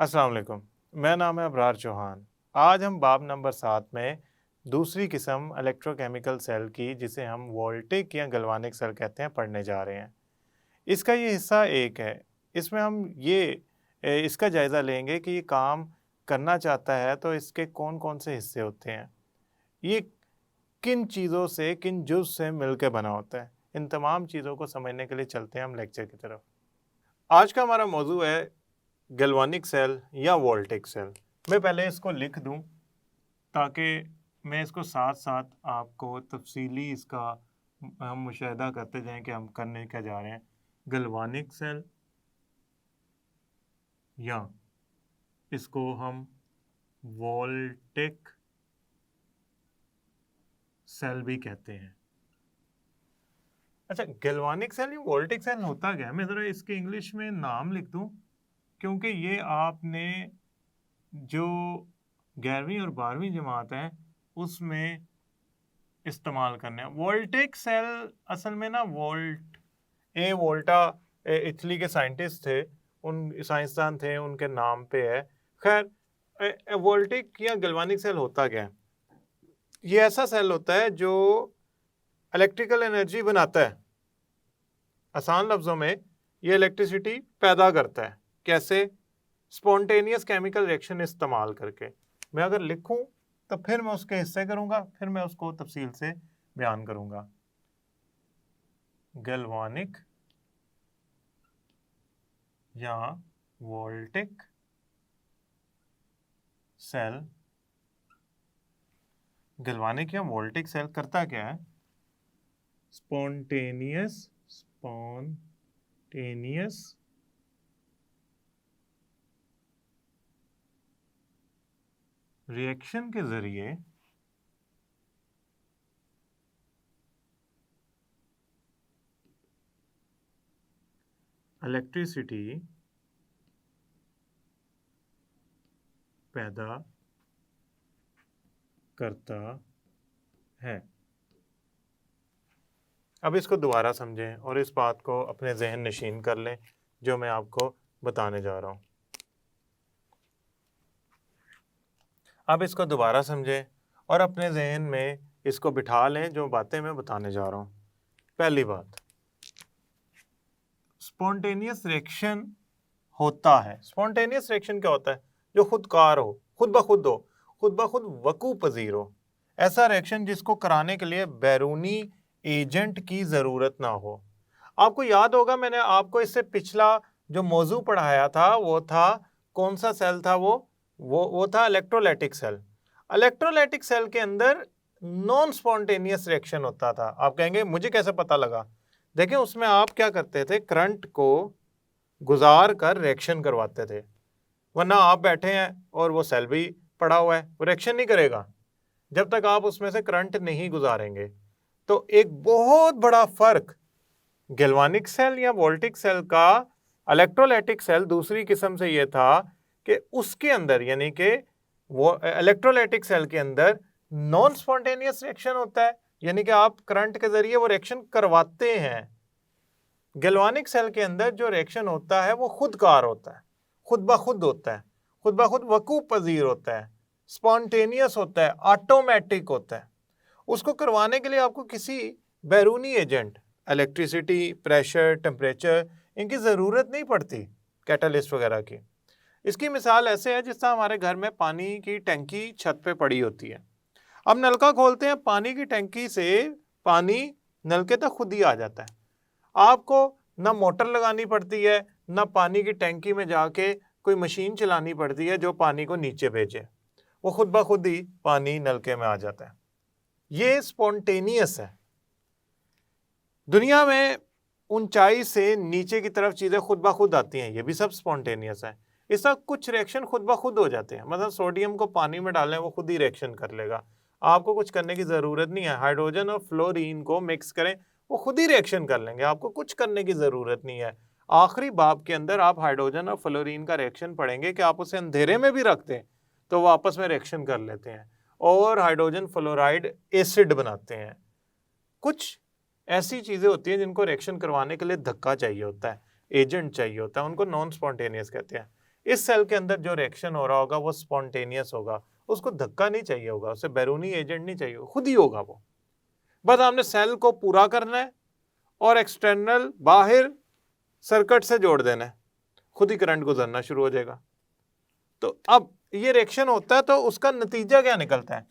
अस्सलाम वालेकुम। मेरा नाम है अबरार चौहान। आज हम बाब नंबर 7 में दूसरी किस्म इलेक्ट्रोकेमिकल सेल की, जिसे हम वोल्टिक या गैल्वानिक सेल कहते हैं, पढ़ने जा रहे हैं। इसका ये हिस्सा एक है। इसमें हम इसका जायज़ा लेंगे कि ये काम करना चाहता है तो इसके कौन-कौन से हिस्से होते हैं। ये किन चीज़ों से, किन जुज़ से मिलके बना होता है। इन तमाम चीज़ों को समझने के लिए चलते हैं हम लेक्चर की तरफ। आज का हमारा मौजू है गैल्वानिक सेल या वोल्टिक सेल। मैं पहले इसको लिख दूं ताकि मैं इसको साथ साथ आपको तफसीली इसका हम मुशाहिदा करते जाएं कि हम करने क्या जा रहे हैं। गैल्वानिक सेल या इसको हम वोल्टिक सेल भी कहते हैं। अच्छा, गैल्वानिक सेल या वोल्टिक सेल होता क्या है? मैं ज़रा इसके इंग्लिश में नाम लिख दूं, क्योंकि ये आपने जो 11वीं और 12वीं जमात है उसमें इस्तेमाल करने हैं। वोल्टिक सेल असल में ना वोल्टा इटली के साइंटिस्ट थे, उन साइंसदान थे, उनके नाम पे है। खैर, वोल्टिक या गैल्वानिक सेल होता क्या है? ये ऐसा सेल होता है जो इलेक्ट्रिकल एनर्जी बनाता है। आसान लफ्ज़ों में ये इलेक्ट्रिसिटी पैदा करता है। कैसे? स्पॉन्टेनियस केमिकल रिएक्शन इस्तेमाल करके। मैं अगर लिखूं तो फिर मैं उसके हिस्से करूंगा, फिर मैं उसको तफसील से बयान करूंगा। गैल्वानिक या वोल्टिक सेल। गैल्वानिक या वोल्टिक सेल करता क्या है? स्पॉन्टेनियस रिएक्शन के जरिए इलेक्ट्रिसिटी पैदा करता है। अब इसको दोबारा समझें और इस बात को अपने जहन नशीन कर लें जो मैं आपको बताने जा रहा हूं। अब इसको दोबारा समझें और अपने जहन में इसको बिठा लें जो बातें मैं बताने जा रहा हूं। पहली बात, स्पॉन्टेनियस रिएक्शन होता है। स्पॉन्टेनियस रिएक्शन क्या होता है? जो खुदकार हो, खुद ब खुद वकू पजीर हो। ऐसा रिएक्शन जिसको कराने के लिए बैरूनी एजेंट की ज़रूरत ना हो। आपको याद होगा, मैंने आपको इससे पिछला जो मौजू पढ़ाया था वो था, कौन सा सेल था वो था इलेक्ट्रोलाइटिक सेल। इलेक्ट्रोलाइटिक सेल के अंदर नॉन स्पॉन्टेनियस रिएक्शन होता था। आप कहेंगे मुझे कैसे पता लगा? देखें, उसमें आप क्या करते थे, करंट को गुजार कर रिएक्शन करवाते थे। वरना आप बैठे हैं और वो सेल भी पड़ा हुआ है, वो रिएक्शन नहीं करेगा जब तक आप उसमें से करंट नहीं गुजारेंगे। तो एक बहुत बड़ा फर्क गैल्वानिक सेल या वोल्टिक सेल का इलेक्ट्रोलाइटिक सेल दूसरी किस्म से ये था कि उसके अंदर, यानी कि वो इलेक्ट्रोलाइटिक सेल के अंदर नॉन स्पॉन्टेनियस रिएक्शन होता है, यानी कि आप करंट के जरिए वो रिएक्शन करवाते हैं। गैल्वानिक सेल के अंदर जो रिएक्शन होता है वो खुदकार होता है, खुद ब खुद होता है, खुद ब खुद वकू पजीर होता है, स्पॉन्टेनियस होता है, ऑटोमेटिक होता है। उसको करवाने के लिए आपको किसी बैरूनी एजेंट, इलेक्ट्रिसिटी, प्रेशर, टेम्परेचर, इनकी ज़रूरत नहीं पड़ती, कैटलिस्ट वगैरह की। इसकी मिसाल ऐसे है जिस तरह हमारे घर में पानी की टंकी छत पे पड़ी होती है। अब नलका खोलते हैं, पानी की टंकी से पानी नलके तक खुद ही आ जाता है। आपको ना मोटर लगानी पड़ती है, ना पानी की टंकी में जाके कोई मशीन चलानी पड़ती है जो पानी को नीचे भेजे। वो खुद ब खुद ही पानी नलके में आ जाता है। ये स्पॉन्टेनियस है। दुनिया में ऊंचाई से नीचे की तरफ चीज़ें खुद ब खुद आती हैं, ये भी सब स्पॉन्टेनियस है। इसका कुछ रिएक्शन खुद ब खुद हो जाते हैं। मतलब सोडियम को पानी में डालें, वो खुद ही रिएक्शन कर लेगा, आपको कुछ करने की ज़रूरत नहीं है। हाइड्रोजन और फ्लोरीन को मिक्स करें, वो खुद ही रिएक्शन कर लेंगे, आपको कुछ करने की ज़रूरत नहीं है। आखिरी बाब के अंदर आप हाइड्रोजन और फ्लोरीन का रिएक्शन पढ़ेंगे कि आप उसे अंधेरे में भी रख दें तो वो आपस में रिएक्शन कर लेते हैं और हाइड्रोजन फ्लोराइड एसिड बनाते हैं। कुछ ऐसी चीज़ें होती हैं जिनको रिएक्शन करवाने के लिए धक्का चाहिए होता है, एजेंट चाहिए होता है, उनको नॉन स्पॉन्टेनियस कहते हैं। इस सेल के अंदर जो रिएक्शन हो रहा होगा वो स्पॉन्टेनियस होगा, उसको धक्का नहीं चाहिए होगा, उसे बैरूनी एजेंट नहीं चाहिए, खुद ही होगा वो। बस आपने सेल को पूरा करना है और एक्सटर्नल बाहर सर्किट से जोड़ देना है, खुद ही करंट गुजरना शुरू हो जाएगा। तो अब ये रिएक्शन होता है तो उसका नतीजा क्या निकलता है?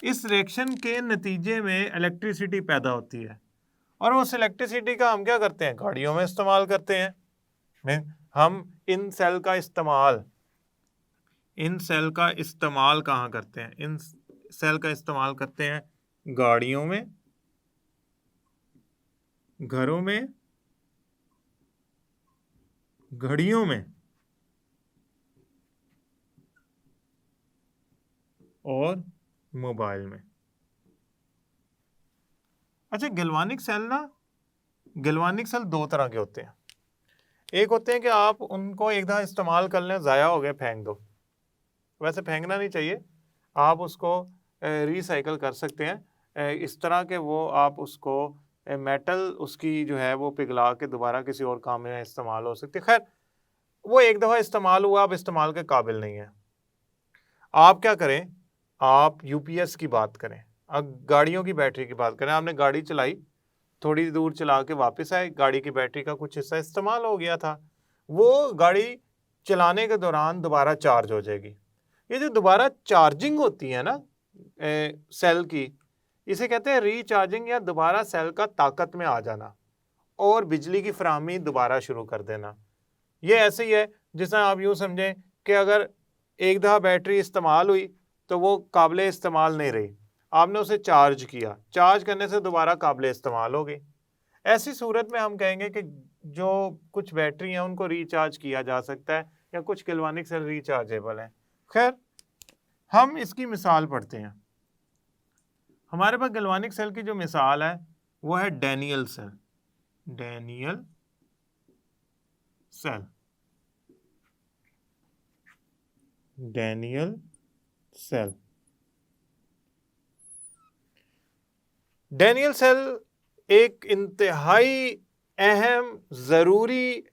इस रिएक्शन के नतीजे में इलेक्ट्रिसिटी पैदा होती है और उस इलेक्ट्रिसिटी का हम क्या करते हैं? गाड़ियों में इस्तेमाल करते हैं। हम इन सेल का इस्तेमाल कहाँ करते हैं? इन सेल का इस्तेमाल करते हैं गाड़ियों में, घरों में, घड़ियों में और मोबाइल में। अच्छा, गैल्वानिक सेल दो तरह के होते हैं। एक होते हैं कि आप उनको एक दफ़ा इस्तेमाल कर लें, ज़ाया हो गए, फेंक दो। वैसे फेंकना नहीं चाहिए, आप उसको रिसाइकल कर सकते हैं। इस तरह के वो आप उसको मेटल उसकी जो है वो पिघला के दोबारा किसी और काम में इस्तेमाल हो सकती है। खैर, वो एक दफ़ा इस्तेमाल हुआ, आप इस्तेमाल के काबिल नहीं है। आप क्या करें, आप यूपीएस की बात करें, अब गाड़ियों की बैटरी की बात करें। आपने गाड़ी चलाई, थोड़ी दूर चला के वापस आए, गाड़ी की बैटरी का कुछ हिस्सा इस्तेमाल हो गया था, वो गाड़ी चलाने के दौरान दोबारा चार्ज हो जाएगी। ये जो दोबारा चार्जिंग होती है ना सेल की, इसे कहते हैं रीचार्जिंग या दोबारा सेल का ताकत में आ जाना और बिजली की फराहमी दोबारा शुरू कर देना। ये ऐसे ही है जिसमें आप यूँ समझें कि अगर एक दफ़ा बैटरी इस्तेमाल हुई तो वो काबिले इस्तेमाल नहीं रही, आपने उसे चार्ज किया, चार्ज करने से दोबारा काबिले इस्तेमाल हो गई। ऐसी सूरत में हम कहेंगे कि जो कुछ बैटरी हैं उनको रिचार्ज किया जा सकता है या कुछ गैल्वानिक सेल रिचार्जेबल हैं। खैर, हम इसकी मिसाल पढ़ते हैं। हमारे पास गैल्वानिक सेल की जो मिसाल है वो है Daniel Sell. Daniel Sell, Daniel Sell. Daniel Sell एक इंतहाई अहम ज़रूरी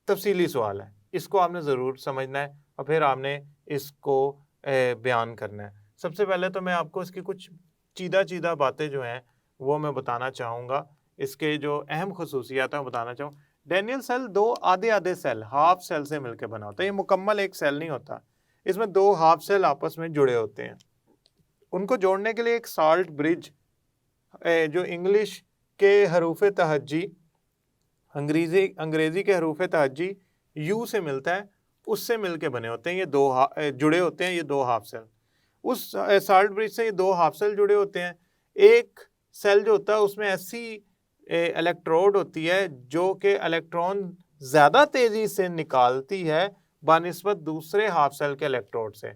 तफसीली सवाल है, इसको आपने ज़रूर समझना है और फिर आपने इसको बयान करना है। सबसे पहले तो मैं आपको इसकी कुछ चीदा बातें जो हैं वो मैं बताना चाहूँगा, इसके जो अहम खसूसियात हैं बताना चाहूँ। डैनियल सेल दो आधे आधे सेल, हाफ सेल से मिलकर बना होता है, ये मुकम्मल एक सेल नहीं होता, इसमें दो हाफ सेल आपस में जुड़े होते हैं। उनको जोड़ने के लिए एक साल्ट ब्रिज, जो इंग्लिश के हरूफ तहज्जी, अंग्रेज़ी के हरूफ तहज्जी यू से मिलता है, उससे मिलके बने होते हैं ये दो जुड़े होते हैं ये दो हाफ सेल। उस साल्ट ब्रिज से ये दो हाफ सेल जुड़े होते हैं। एक सेल जो होता है उसमें ऐसी इलेक्ट्रोड होती है जो कि इलेक्ट्रॉन ज़्यादा तेज़ी से निकालती है बानिस्बत दूसरे हाफ सेल के इलेक्ट्रोड से।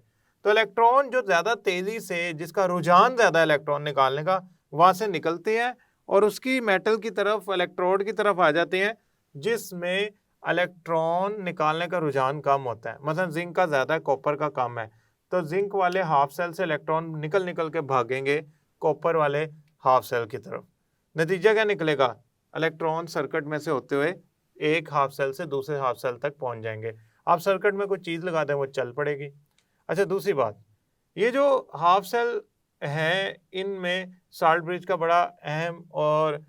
तो इलेक्ट्रॉन जो ज़्यादा तेज़ी से, जिसका रुझान ज़्यादा इलेक्ट्रॉन निकालने का, वहाँ से निकलते हैं और उसकी मेटल की तरफ, इलेक्ट्रोड की तरफ आ जाते हैं जिसमें इलेक्ट्रॉन निकालने का रुझान कम होता है। मतलब जिंक का ज़्यादा है, कॉपर का कम है, तो जिंक वाले हाफ सेल से इलेक्ट्रॉन निकल के भागेंगे कॉपर वाले हाफ सेल की तरफ। नतीजा क्या निकलेगा? इलेक्ट्रॉन सर्किट में से होते हुए एक हाफ सेल से दूसरे हाफ सेल तक पहुंच जाएंगे। आप सर्किट में कोई चीज़ लगा दें वो चल पड़ेगी। अच्छा, दूसरी बात, ये जो हाफ सेल हैं इनमें साल्ट ब्रिज का बड़ा अहम और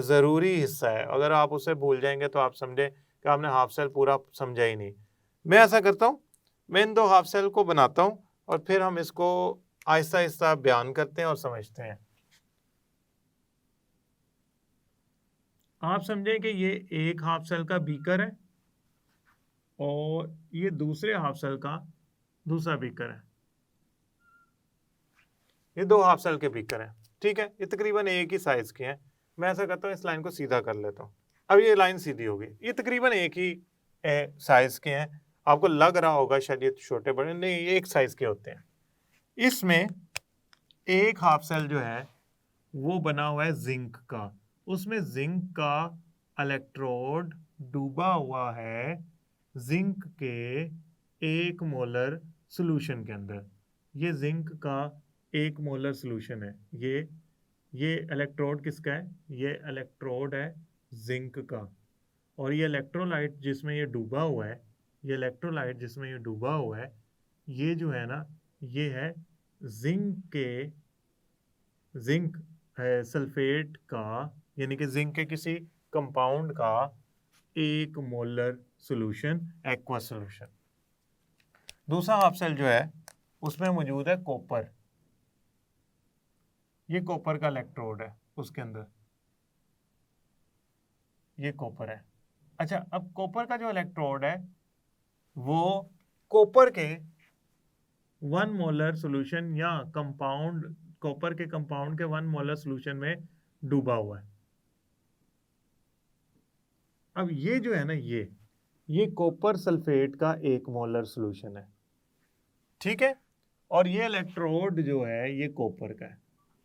ज़रूरी हिस्सा है। अगर आप उसे भूल जाएंगे तो आप समझें कि आपने हाफ सेल पूरा समझा ही नहीं। मैं ऐसा करता हूँ, मैं इन दो हाफ सेल को बनाता हूँ और फिर हम इसको आहिस्ता आहिस्ता बयान करते हैं और समझते हैं। आप समझें कि ये एक हाफ सेल का बीकर है और ये दूसरे हाफ सेल का दूसरा बीकर है। ये दो हाफ सेल के बीकर हैं, ठीक है, ये तकरीबन एक ही साइज के हैं। मैं ऐसा करता हूँ, इस लाइन को सीधा कर लेता हूँ। अब ये लाइन सीधी होगी, ये तकरीबन एक ही साइज के हैं। आपको लग रहा होगा शायद ये छोटे बड़े, नहीं, ये एक साइज के होते हैं। इसमें एक हाफ सेल जो है वो बना हुआ है जिंक का, उसमें जिंक का इलेक्ट्रोड डूबा हुआ है जिंक के 1 मोलर सोल्यूशन के अंदर। ये जिंक का 1 मोलर सोल्यूशन है। ये इलेक्ट्रोड किसका है? ये इलेक्ट्रोड है जिंक का। और ये इलेक्ट्रोलाइट जिसमें ये डूबा हुआ है ये इलेक्ट्रोलाइट जिसमें ये डूबा हुआ है, ये जो है ना, ये है जिंक है सल्फेट का, यानी कि जिंक के किसी कंपाउंड का 1 मोलर सॉल्यूशन, एक्वा सॉल्यूशन। दूसरा हाफ सेल जो है उसमें मौजूद है कॉपर, ये कॉपर का इलेक्ट्रोड है उसके अंदर, ये कॉपर है। अच्छा, अब कॉपर का जो इलेक्ट्रोड है वो कॉपर के 1 मोलर सॉल्यूशन या कंपाउंड, कॉपर के कंपाउंड के 1 मोलर सॉल्यूशन में डूबा हुआ है। अब ये जो है ना, ये कॉपर सल्फेट का 1 मोलर सॉल्यूशन है, ठीक है। और ये इलेक्ट्रोड जो है ये कॉपर का है।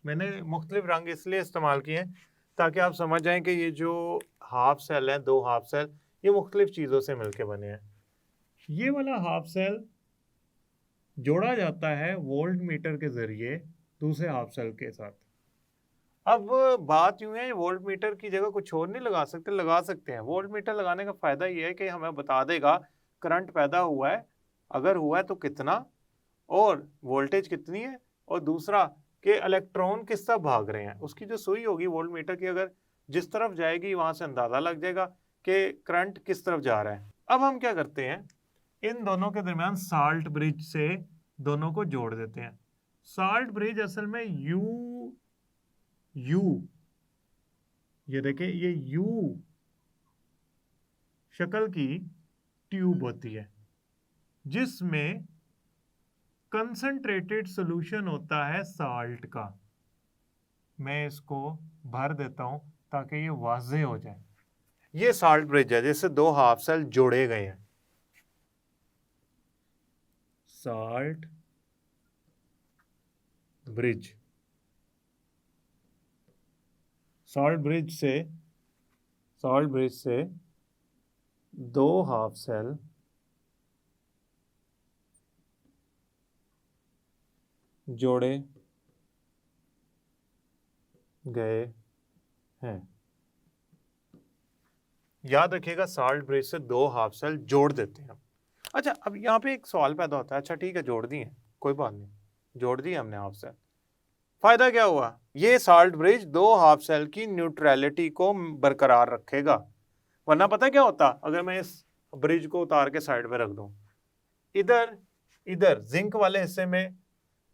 मैंने मुख्तलिफ रंग इसलिए इस्तेमाल किए हैं ताकि आप समझ जाएं कि ये जो हाफ सेल है, 2 हाफ सेल, ये मुख्तलिफ चीज़ों से मिलके बने हैं। ये वाला हाफ सेल जोड़ा जाता है वोल्ट मीटर के जरिए दूसरे हाफ सेल के साथ। अब बात यूं है, वोल्ट मीटर की जगह कुछ और नहीं लगा सकते? लगा सकते हैं। वोल्ट मीटर लगाने का फायदा ये है कि हमें बता देगा करंट पैदा हुआ है, अगर हुआ है तो कितना, और वोल्टेज कितनी है, और दूसरा कि इलेक्ट्रॉन किस तरफ भाग रहे हैं। उसकी जो सुई होगी वोल्ट मीटर की, अगर जिस तरफ जाएगी वहां से अंदाजा लग जाएगा कि करंट किस तरफ जा रहा है। अब हम क्या करते हैं, इन दोनों के दरमियान साल्ट ब्रिज से दोनों को जोड़ देते हैं। साल्ट ब्रिज असल में यू ये देखें, ये यू शक्ल की ट्यूब होती है जिसमें कंसंट्रेटेड सॉल्यूशन होता है साल्ट का। मैं इसको भर देता हूं ताकि ये वाज़ेह हो जाए। ये साल्ट ब्रिज है जिससे 2 हाफ सेल जोड़े गए हैं। साल्ट ब्रिज, साल्ट ब्रिज से 2 हाफ सेल जोड़े गए हैं। याद रखिएगा, साल्ट ब्रिज से 2 हाफ सेल जोड़ देते हैं। अच्छा, अब यहाँ पे एक सवाल पैदा होता है, अच्छा ठीक है जोड़ दिए, कोई बात नहीं, जोड़ दिए हमने हाफ सेल, फायदा क्या हुआ? ये साल्ट ब्रिज 2 हाफ सेल की न्यूट्रलिटी को बरकरार रखेगा। वरना पता क्या होता, अगर मैं इस ब्रिज को उतार के साइड में रख दूं, इधर जिंक वाले हिस्से में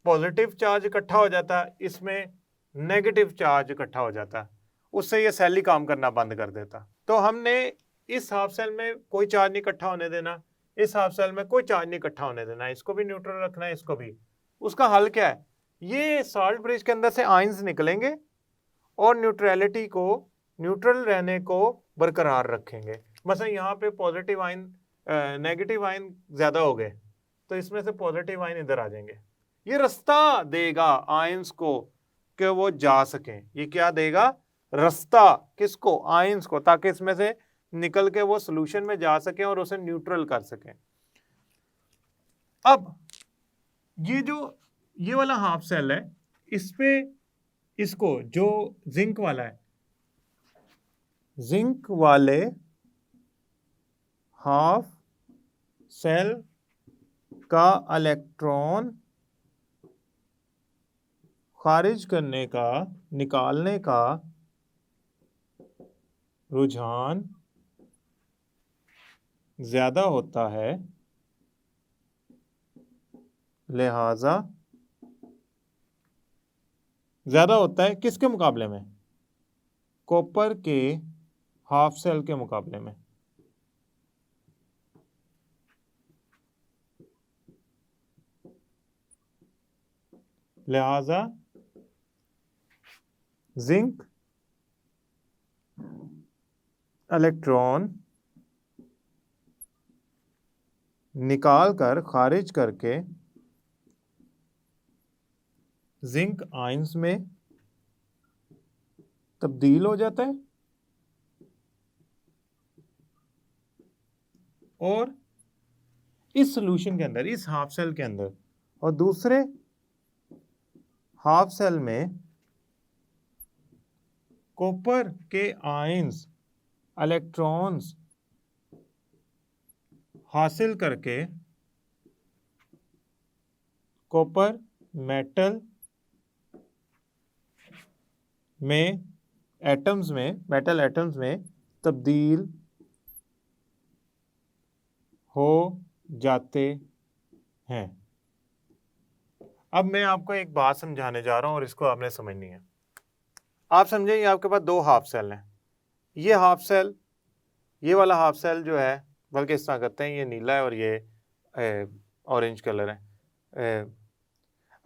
पॉजिटिव चार्ज इकट्ठा हो जाता है, इसमें नेगेटिव चार्ज इकट्ठा हो जाता है, उससे ये सेल ही काम करना बंद कर देता। तो हमने इस हाफ सेल में कोई चार्ज नहीं इकट्ठा होने देना, इस हाफ सेल में कोई चार्ज नहीं इकट्ठा होने देना, इसको भी न्यूट्रल रखना है, इसको भी। उसका हल क्या है? ये साल्ट ब्रिज के अंदर से आयंस निकलेंगे और न्यूट्रलिटी को, न्यूट्रल रहने को बरकरार रखेंगे। मतलब यहाँ पे पॉजिटिव आयन, नेगेटिव आयन ज्यादा हो गए तो इसमें से पॉजिटिव आयन इधर आ जाएंगे। ये रास्ता देगा आयंस को कि वो जा सकें। ये क्या देगा? रास्ता। किसको? आयंस को, ताकि इसमें से निकल के वो सॉल्यूशन में जा सकें और उसे न्यूट्रल कर सकें। अब ये वाला हाफ सेल है, इस पे इसको जो जिंक वाला है, जिंक वाले हाफ सेल का इलेक्ट्रॉन खारिज करने का, निकालने का रुझान ज्यादा होता है, लिहाजा ज्यादा होता है किसके मुकाबले में? कॉपर के हाफ सेल के मुकाबले में। लिहाजा जिंक इलेक्ट्रॉन निकाल कर, खारिज करके जिंक आयंस में तब्दील हो जाता है और इस सॉल्यूशन के अंदर, इस हाफ सेल के अंदर, और दूसरे हाफ सेल में कॉपर के आयंस, इलेक्ट्रॉन्स हासिल करके कॉपर मेटल में मेटल एटम्स में तब्दील हो जाते हैं। अब मैं आपको एक बात समझाने जा रहा हूं और इसको आपने समझनी है। आप समझे, ये आपके पास दो हाफ सेल हैं। ये हाफ सेल, ये वाला हाफ सेल जो है, बल्कि इस तरह करते हैं, ये नीला है और ये ऑरेंज कलर है।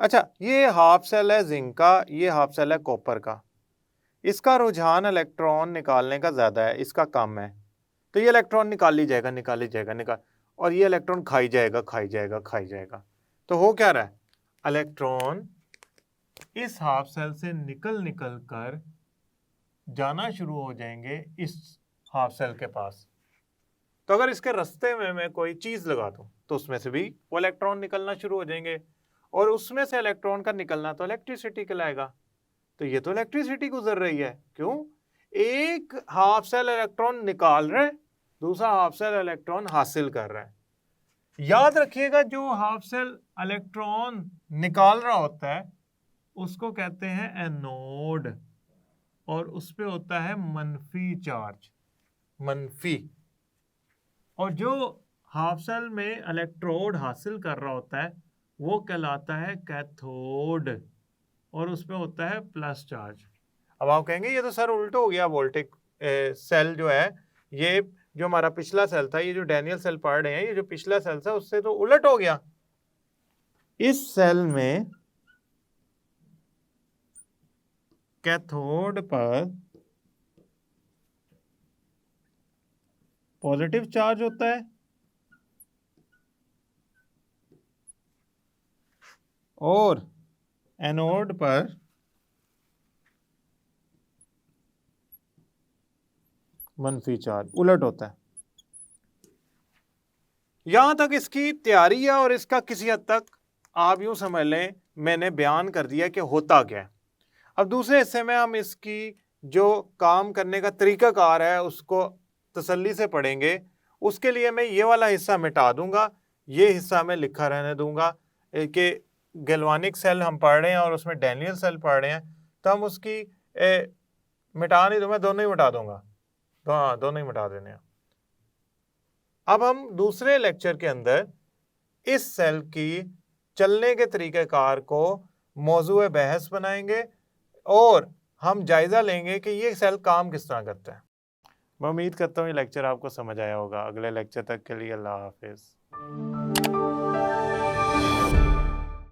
अच्छा, ये हाफ सेल है जिंक का, ये हाफ सेल है कॉपर का। इसका रुझान इलेक्ट्रॉन निकालने का ज़्यादा है, इसका कम है। तो ये इलेक्ट्रॉन निकाल ही जाएगा, और ये इलेक्ट्रॉन खाई जाएगा। तो हो क्या रहा है, इलेक्ट्रॉन इस हाफ सेल से निकल कर जाना शुरू हो जाएंगे इस हाफ सेल के पास। तो अगर इसके रास्ते में मैं कोई चीज़ लगा दूं तो उसमें से भी वो इलेक्ट्रॉन निकलना शुरू हो जाएंगे, और उसमें से इलेक्ट्रॉन का निकलना तो इलेक्ट्रिसिटी कहलाएगा। तो ये तो इलेक्ट्रिसिटी गुजर रही है। क्यों? एक हाफ सेल इलेक्ट्रॉन निकाल रहा है, दूसरा हाफ सेल इलेक्ट्रॉन हासिल कर रहा है। याद रखिएगा, जो हाफ सेल इलेक्ट्रॉन निकाल रहा होता है उसको कहते हैं एनोड, और उस पे होता है मनफी चार्ज, मनफी। और जो हाफ सेल में इलेक्ट्रोड हासिल कर रहा होता है वो कहलाता है कैथोड, और उस पे होता है प्लस चार्ज। अब आप कहेंगे ये तो सर उल्टा हो गया, वोल्टिक सेल जो है, ये जो हमारा पिछला सेल था, ये जो डैनियल सेल पढ़ रहे हैं, ये जो पिछला सेल था उससे तो उलट हो गया। इस सेल में कैथोड पर पॉजिटिव चार्ज होता है और एनोड पर मनफी चार्ज, उलट होता है। यहां तक इसकी तैयारी है, और इसका किसी हद तक आप यूं समझ लें मैंने बयान कर दिया कि होता क्या है। अब दूसरे हिस्से में हम इसकी जो काम करने का तरीकाकार है उसको तसल्ली से पढ़ेंगे। उसके लिए मैं ये वाला हिस्सा मिटा दूंगा, ये हिस्सा मैं लिखा रहने दूंगा कि गैल्वानिक सेल हम पढ़ रहे हैं और उसमें डैनियल सेल पढ़ रहे हैं, तो हम उसकी मिटा नहीं दूंगा, दोनों ही मिटा दूंगा। हाँ, दोनों ही मिटा देने हैं। अब हम दूसरे लेक्चर के अंदर इस सेल की चलने के तरीक़ेकार को मौजूए बहस बनाएंगे और हम जायज़ा लेंगे कि ये सेल काम किस तरह करता है। मैं उम्मीद करता हूँ ये लेक्चर आपको समझ आया होगा। अगले लेक्चर तक के लिए अल्लाह हाफिज़।